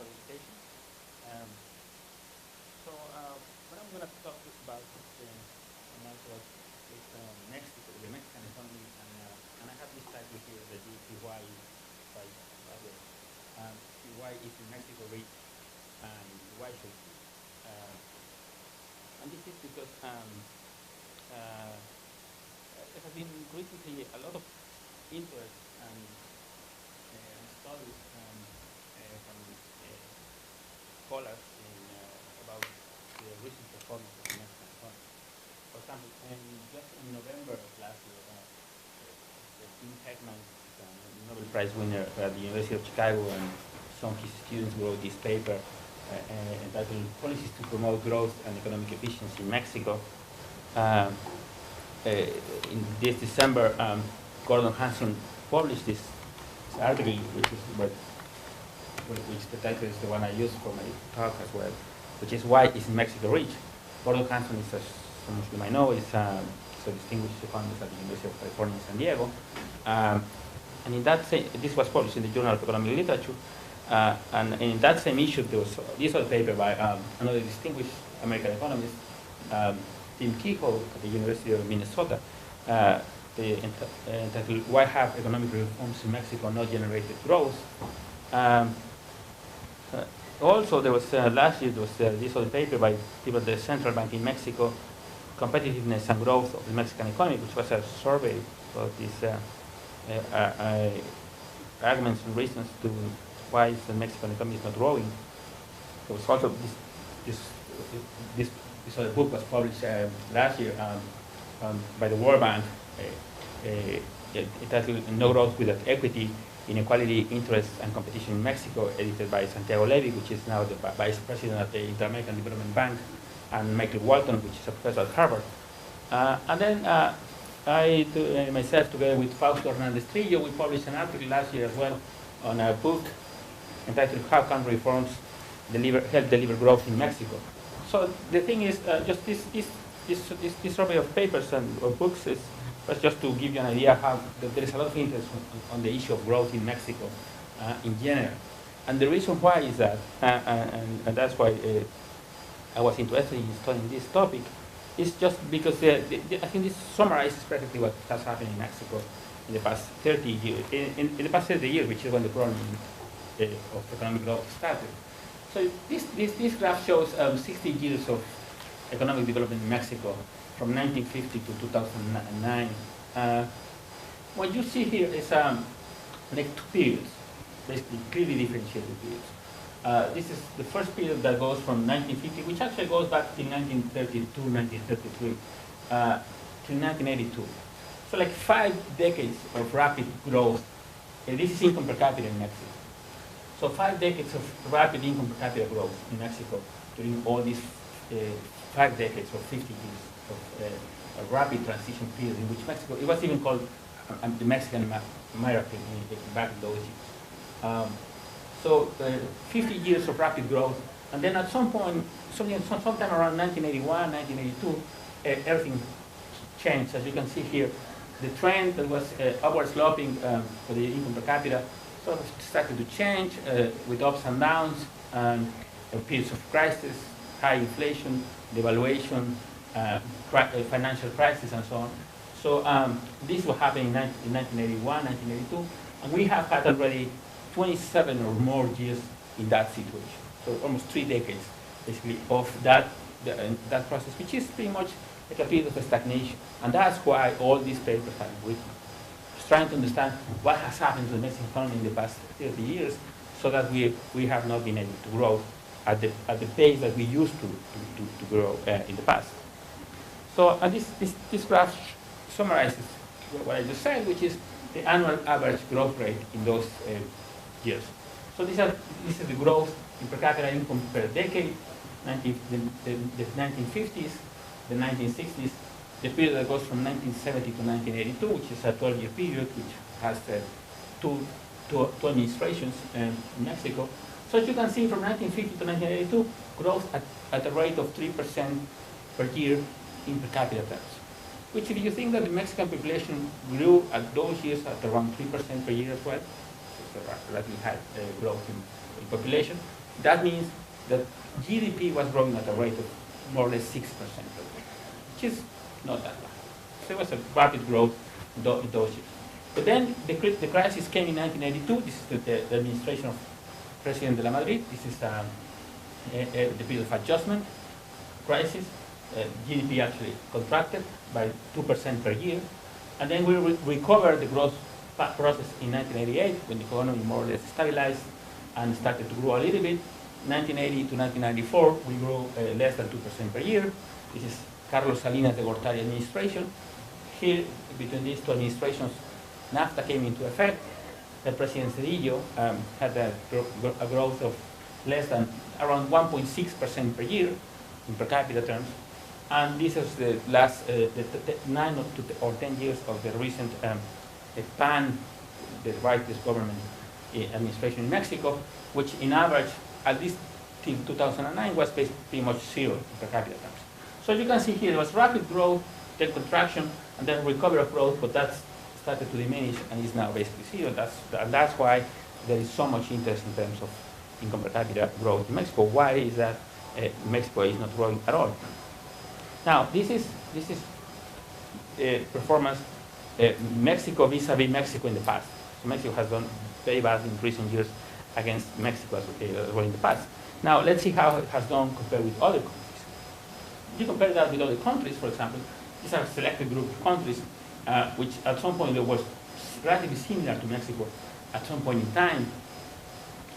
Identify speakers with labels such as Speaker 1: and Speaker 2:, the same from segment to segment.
Speaker 1: presentation. Um, what I'm going to talk about macro is Mexico, the Mexican economy, and I have this title here, the GDP, why is Mexico rich and why should it be? And this is because there has been recently a lot of interest and studies from scholars about the recent performance of the Mexican economy. For example, just in November of last year, Tim Heckman, a Nobel Prize winner at the University of Chicago, and some of his students wrote this paper entitled Policies to Promote Growth and Economic Efficiency in Mexico. In this December, Gordon Hanson published this article, which the title is the one I used for my talk as well, which is Why is Mexico Rich? Gordon Hanson is, as some of you might know, is a distinguished economist at the University of California in San Diego. And in that this was published in the Journal of Economic Literature. And in that same issue, there was this other paper by another distinguished American economist, Tim Kehoe at the University of Minnesota, entitled Why Have Economic Reforms in Mexico Not Generated Growth? Also, there was last year, there was this other paper by people at the Central Bank in Mexico, Competitiveness and Growth of the Mexican Economy, which was a survey about these arguments and reasons to why the Mexican economy is not growing. There was also this other book was published last year by the World Bank, entitled No Growth Without Equity, Inequality, Interest, and Competition in Mexico, edited by Santiago Levy, which is now the vice president of the Inter-American Development Bank, and Michael Walton, which is a professor at Harvard. And then I, myself, together with Fausto Hernandez Trillo, we published an article last year as well on a book entitled How Can Reforms Help Deliver Growth in Mexico? So the thing is, just this survey of papers and of books was just to give you an idea how there is a lot of interest on the issue of growth in Mexico in general. And the reason why is that, and that's why I was interested in studying this topic, is just because I think this summarizes perfectly what has happened in Mexico in the past 30 years, in the past 30 years, which is when the problem of economic growth started. So this graph shows 60 years of economic development in Mexico from 1950 to 2009. What you see here is like two periods, basically clearly differentiated periods. This is the first period that goes from 1950, which actually goes back to 1932, 1933, to 1982. So like 5 decades of rapid growth. And this is income per capita in Mexico. So 5 decades of rapid income per capita growth in Mexico during all these 5 decades or 50 years of a rapid transition period in which Mexico, it was even called the Mexican miracle back in those years. So 50 years of rapid growth, and then at some point, sometime around 1981, 1982, everything changed. As you can see here, the trend that was upward sloping for the income per capita sort of started to change with ups and downs, and periods of crisis, high inflation, devaluation, financial crisis, and so on. So this was happening in 1981, 1982, and we have had already 27 or more years in that situation. So almost 3 decades, basically, of that process, which is pretty much like a period of stagnation. And that's why all these papers have been written. Just trying to understand what has happened to the Mexican economy in the past 30 years so that we have not been able to grow at the pace that we used to grow in the past. So and this graph summarizes what I just said, which is the annual average growth rate in those years. So this is the growth in per capita income per decade, the 1950s, the 1960s, the period that goes from 1970 to 1982, which is a 12-year period, which has two administrations in Mexico. So as you can see, from 1950 to 1982, growth at a rate of 3% per year in per capita terms. Which, if you think that the Mexican population grew at those years at around 3% per year as well, it's a relatively high growth in population, That means that GDP was growing at a rate of more or less 6% per year, which is not that bad. So it was a rapid growth in those years. But then the crisis came in 1982. This is the administration of President de la Madrid. This is the period of adjustment crisis. GDP actually contracted by 2% per year. And then we recovered the growth process in 1988 when the economy more or less stabilized and started to grow a little bit. 1980 to 1994, we grew less than 2% per year. This is Carlos Salinas de Gortari administration. Here, between these two administrations, NAFTA came into effect. The President Cedillo had a growth of less than around 1.6% per year in per capita terms. And this is the last 9 or 10 years of the recent the rightist government administration in Mexico, which in average, at least till 2009, was pretty much zero in per capita terms. So you can see here there was rapid growth, then contraction, and then recovery of growth, but that's started to diminish and is now basically zero. That's why there is so much interest in terms of income per capita growth in Mexico. Why is that Mexico is not growing at all? Now, this is performance Mexico vis-a-vis Mexico in the past. So Mexico has done very bad in recent years against Mexico as well in the past. Now, let's see how it has done compared with other countries. If you compare that with other countries, for example, these are a selected group of countries which at some point there was relatively similar to Mexico at some point in time,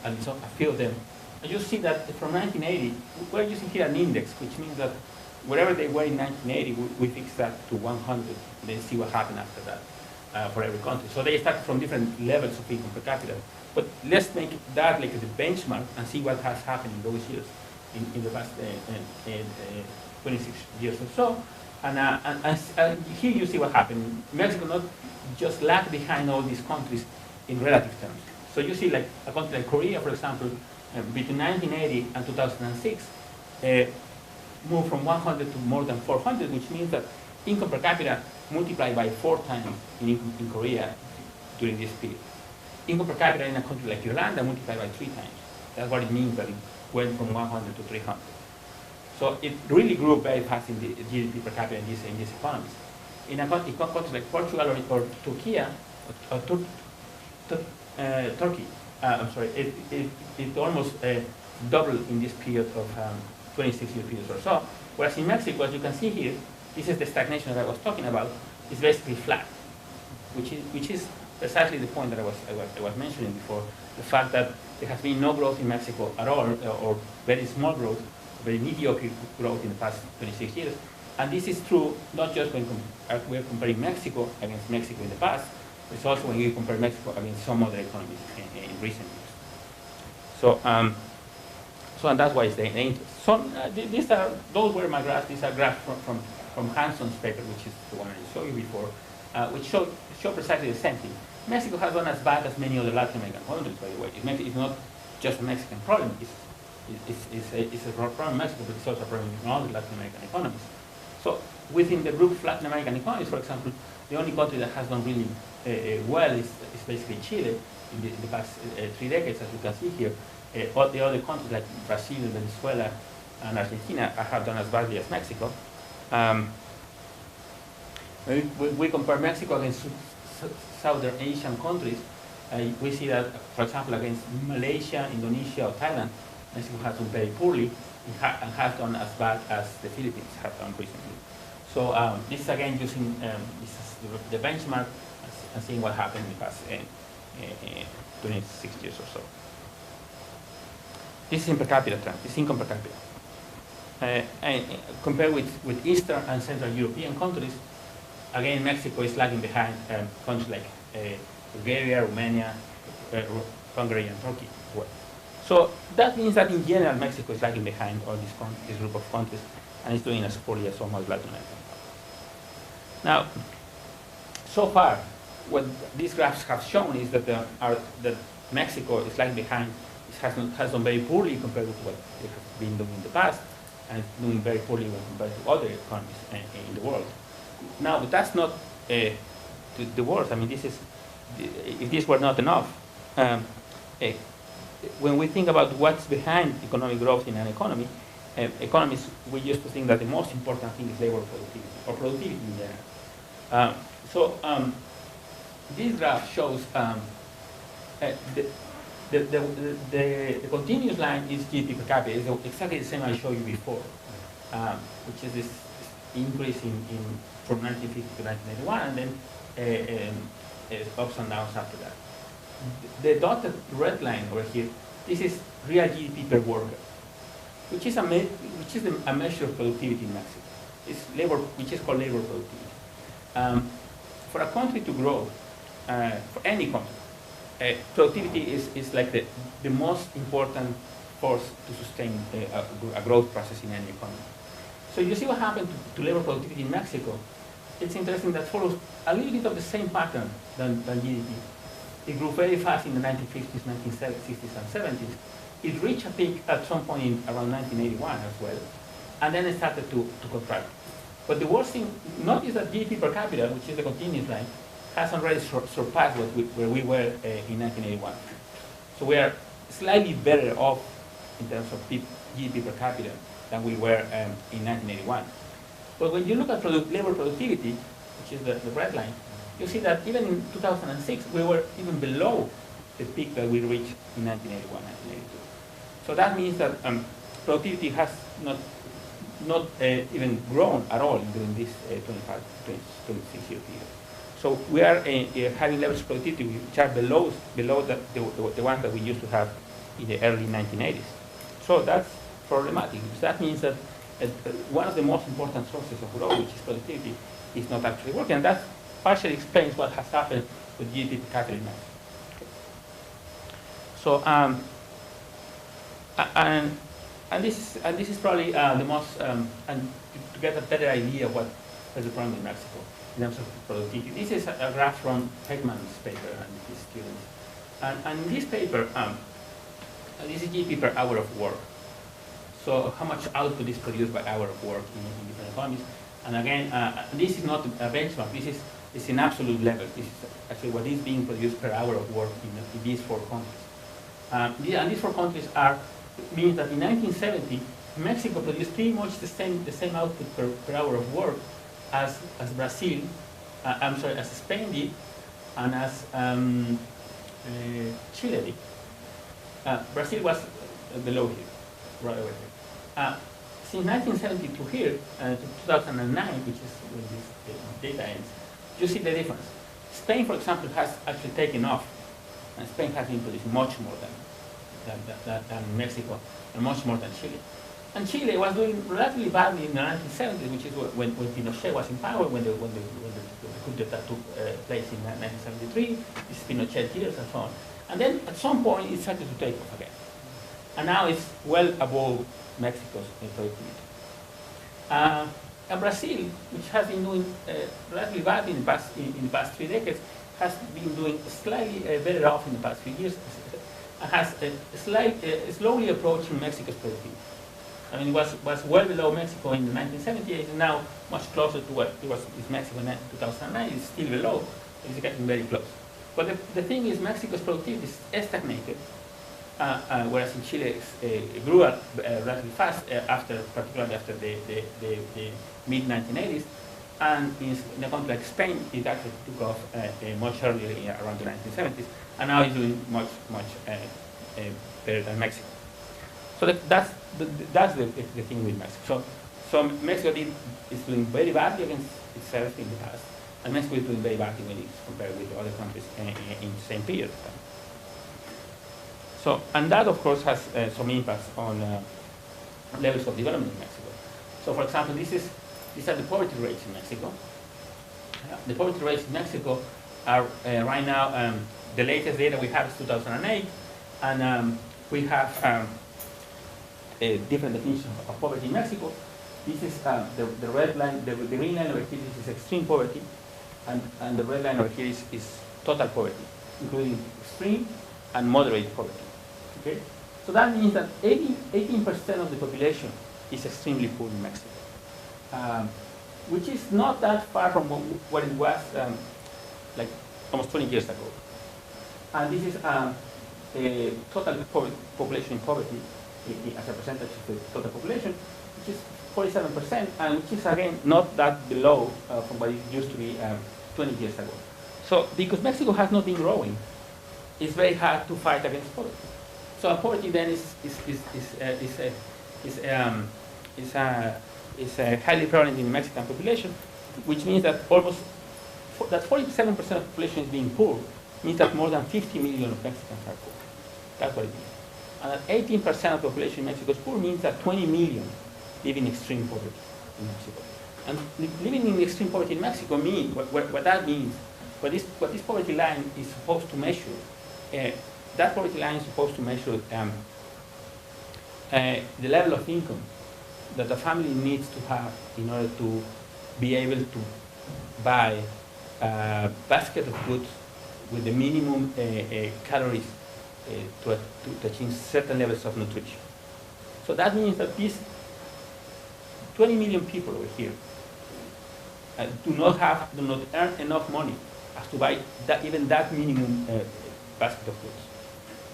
Speaker 1: and so a few of them. And you see that from 1980, we're using here an index, which means that wherever they were in 1980, we fix that to 100, then see what happened after that for every country. So they start from different levels of income per capita. But let's make that like the benchmark and see what has happened in those years, in the past 26 years or so. And here you see what happened. Mexico not just lagged behind all these countries in relative terms. So you see like a country like Korea, for example, between 1980 and 2006, moved from 100 to more than 400, which means that income per capita multiplied by 4 times in Korea during this period. Income per capita in a country like Yolanda multiplied by 3 times. That's what it means that it went from 100 to 300. So it really grew very fast in the GDP per capita in these economies. In countries like Portugal or Turkey, Turkey, it almost doubled in this period of 26-year period or so. Whereas in Mexico, as you can see here, this is the stagnation that I was talking about. It's basically flat, which is precisely the point that I was mentioning before. The fact that there has been no growth in Mexico at all, or very small growth, very mediocre growth in the past 26 years. And this is true not just when we're comparing Mexico against Mexico in the past, but it's also when you compare Mexico against some other economies in recent years. So, and that's why it's the interest. So those were my graphs. These are graphs from Hanson's paper, which is the one I showed you before, which show precisely the same thing. Mexico has done as bad as many other Latin American countries, by the way. It's not just a Mexican problem. It's a problem in Mexico, but it's also a problem in other Latin American economies. So within the group of Latin American economies, for example, the only country that has done really well is basically Chile in the past 3 decades, as you can see here. All the other countries like Brazil, Venezuela, and Argentina have done as badly as Mexico. When we compare Mexico against Southern Asian countries, we see that, for example, against Malaysia, Indonesia, or Thailand, Mexico has done very poorly and has done as bad as the Philippines have done recently. So this is again using this is the benchmark and seeing what happened in the past 26 years or so. This is in per capita terms. This is income per capita. And compared with Eastern and Central European countries, again, Mexico is lagging behind countries like Bulgaria, Romania, Hungary, and Turkey as well. So that means that in general, Mexico is lagging behind all this group of countries, and it's doing as poorly as some of Latin America. Now, so far, what these graphs have shown is that that Mexico is lagging behind. It has done very poorly compared with what it has been doing in the past, and it's doing very poorly when compared to other economies in the world. Now, but that's not the worst. I mean, this is, if this were not enough, when we think about what's behind economic growth in an economy, economists, we used to think that the most important thing is labor productivity, or productivity in general. This graph shows the continuous line is GDP per capita. It's exactly the same I showed you before, which is this increase from 1950 to 1981, and then ups and downs after that. The dotted red line over here, this is real GDP per worker, which is a measure of productivity in Mexico. It's labor, which is called labor productivity. For a country to grow, for any country, productivity is like the most important force to sustain a growth process in any economy. So you see what happened to labor productivity in Mexico. It's interesting that follows a little bit of the same pattern than GDP. It grew very fast in the 1950s, 1960s, and 70s. It reached a peak at some point in around 1981 as well, and then it started to contract. But the worst thing, notice that GDP per capita, which is the continuous line, has already surpassed where we were in 1981. So we are slightly better off in terms of GDP per capita than we were in 1981. But when you look at labor productivity, which is the red line, you see that even in 2006, we were even below the peak that we reached in 1981, 1982. So that means that productivity has not even grown at all during this 26-year period. So we are having levels of productivity which are below the ones that we used to have in the early 1980s. So that's problematic, because that means that one of the most important sources of growth, which is productivity, is not actually working. And that partially explains what has happened with GDP per capita in Mexico. So, and this is probably the most, and to get a better idea of what is the problem in Mexico in terms of productivity. This is a graph from Heckman's paper and his students. And in this paper, this is GDP per hour of work. So how much output is produced by hour of work in different economies. And again, this is not a benchmark. This is in absolute levels. This is actually what is being produced per hour of work in these four countries. And these four countries means that in 1970, Mexico produced pretty much the same output per hour of work as Brazil, as Spain did, and as Chile did. Brazil was below here, right away here. Since 1970 to here, to 2009, which is when this data ends, you see the difference. Spain, for example, has actually taken off, and Spain has been producing much more than Mexico, and much more than Chile. And Chile was doing relatively badly in the 1970s, which is when Pinochet was in power, when the coup d'etat took place in 1973, this Pinochet years and so on. And then at some point it started to take off again. And now it's well above Mexico's productivity. And Brazil, which has been doing relatively bad in the past 3 decades, has been doing slightly better off in the past few years, and has slowly approaching Mexico's productivity. I mean, it was well below Mexico in the 1970s, and now much closer to what it was with Mexico in 2009. It's still below, but it's getting very close. But the thing is, Mexico's productivity is stagnated, whereas in Chile it grew relatively fast, particularly after the mid-1980s, and in a country like Spain, it actually took off much earlier, around the 1970s, and now it's doing much better than Mexico. So that's the thing with Mexico. So Mexico is doing very badly against itself in the past, and Mexico is doing very badly when it's compared with other countries in the same period of time. So, and that of course has some impacts on levels of development in Mexico. So for example, these are the poverty rates in Mexico. The poverty rates in Mexico are right now, the latest data we have is 2008, and we have different definitions of poverty in Mexico. This is the red line, the green line over here, this is extreme poverty, and the red line over here is total poverty, including extreme and moderate poverty. Okay? So that means that 18% of the population is extremely poor in Mexico, which is not that far from what it was like almost 20 years ago. And this is total population in poverty as a percentage of the total population, which is 47%, and which is again not that below from what it used to be 20 years ago. So because Mexico has not been growing, it's very hard to fight against poverty. So poverty then is highly prevalent in the Mexican population, which means that almost that 47% of the population is being poor, means that more than 50 million of Mexicans are poor. That's what it means. And that 18% of the population in Mexico is poor means that 20 million live in extreme poverty in Mexico. And living in extreme poverty in Mexico means, what that means, what this poverty line is supposed to measure, that poverty line is supposed to measure the level of income that a family needs to have in order to be able to buy a basket of goods with the minimum calories to achieve certain levels of nutrition. So that means that these 20 million people over here do not earn enough money as to buy even that minimum basket of goods,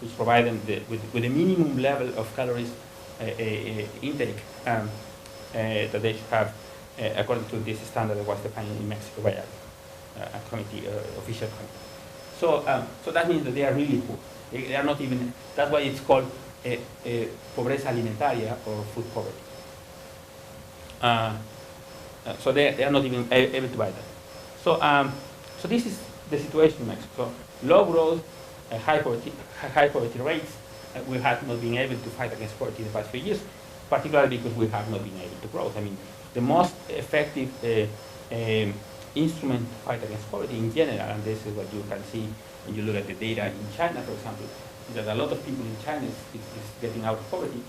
Speaker 1: which provide them with a minimum level of calories intake that they should have according to this standard that was defined in Mexico by a committee, official committee. So that means that they are really poor. They are not even, that's why it's called pobreza alimentaria or food poverty. So they are not even able to buy that. So this is the situation in Mexico. Low growth, high poverty rates. We have not been able to fight against poverty in the past few years, particularly because we have not been able to grow. I mean, the most effective instrument to fight against poverty in general, and this is what you can see when you look at the data in China, for example, is that a lot of people in China is getting out of poverty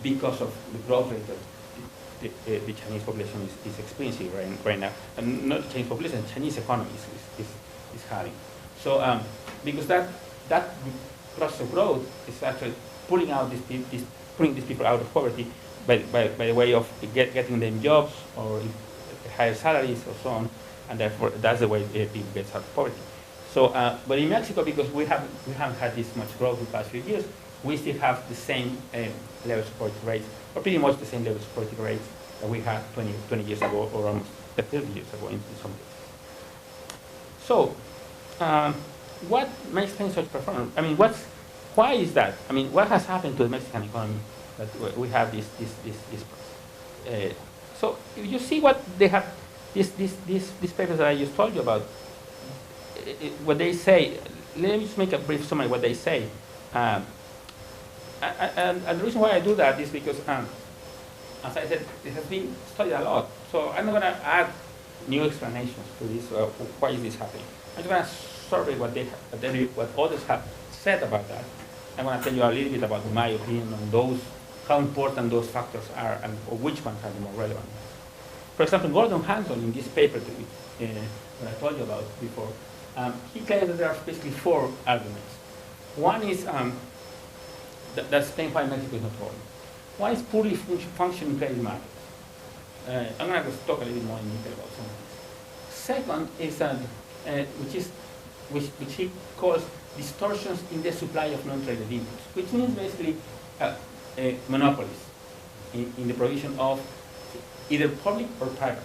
Speaker 1: because of the growth rate that the Chinese population is experiencing right now. And not the Chinese population, the Chinese economy is having. So because that process of growth is actually pulling these people out of poverty by the way of getting them jobs or higher salaries or so on, and therefore that's the way people get out of poverty. So, but in Mexico, because we haven't had this much growth in the past few years, we still have the same levels of poverty rates, or pretty much the same levels of poverty rates that we had 20 years ago, or almost 30 years ago in some cases. So, what makes things such performance? I mean, why is that? I mean, what has happened to the Mexican economy that we have this price? So, if you see what they have, these papers that I just told you about, what they say, let me just make a brief summary of what they say. And the reason why I do that is because, as I said, it has been studied a lot. So I'm not going to add new explanations to this, why is this happening. I'm just going to survey what others have said about that. I'm going to tell you a little bit about my opinion on how important those factors are, and or which ones are the more relevant. For example, Gordon Hanson, in this paper that I told you about before, he claims that there are basically 4 arguments. One is that's explains why Mexico is not growing. One is poorly functioning credit markets. I'm going to talk a little bit more in detail about some of these. Second is which he calls distortions in the supply of non-traded inputs, which means basically monopolies in the provision of either public or private,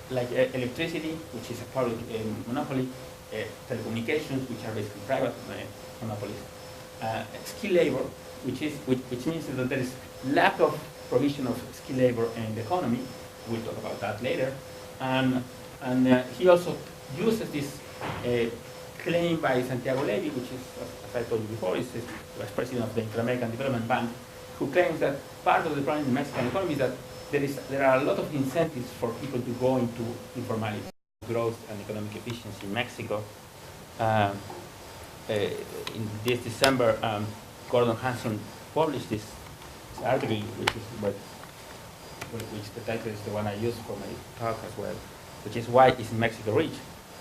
Speaker 1: like electricity, which is a public monopoly, telecommunications, which are basically private monopolies, skilled labor, which means that there is lack of provision of skilled labor in the economy. We'll talk about that later. And he also uses this claim by Santiago Levy, which is, as I told you before, is the vice president of the Inter-American Development Bank, who claims that part of the problem in the Mexican economy is that there are a lot of incentives for people to go into informality. Growth and economic efficiency in Mexico. In this December, Gordon Hanson published this article, which the title is the one I used for my talk as well, which is Why is Mexico Rich?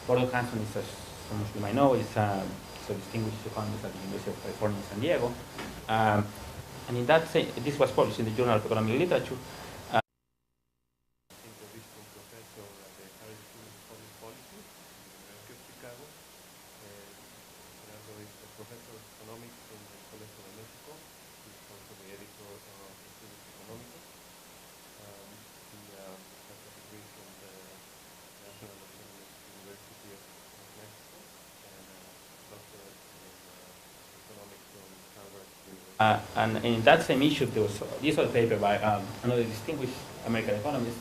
Speaker 1: Gordon Hanson is, as some of you might know, is a distinguished economist at the University of California in San Diego. And in that this was published in the Journal of Economic Literature. And in that same issue, there was this other paper by another distinguished American economist,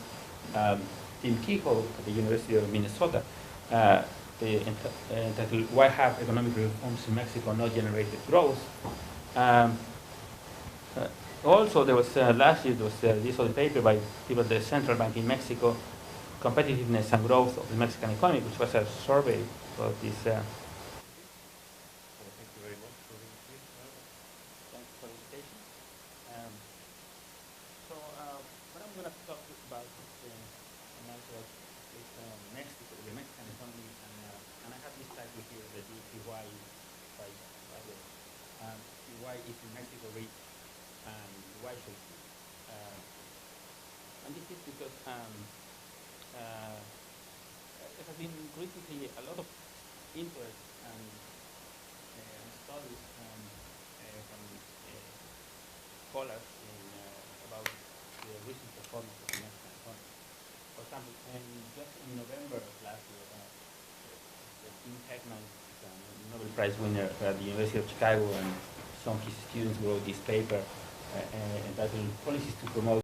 Speaker 1: Tim Kehoe at the University of Minnesota, entitled "Why Have Economic Reforms in Mexico Not Generated Growth?" Also, there was last year there was this other paper by people at the Central Bank in Mexico, Competitiveness and Growth of the Mexican Economy, which was a survey about this. Thank you very much for the invitation. What I'm going to talk about is Mexico, the Mexican economy, and I have this title here, the why is Mexico rich and why should it be? And this is because there has been recently a lot of interest and studies from scholars about the recent performance of the Mexican economy. For example, just in November of last year, Tim Heckman, a Nobel Prize winner at the University of Chicago, and some of his students wrote this paper entitled "Policies to Promote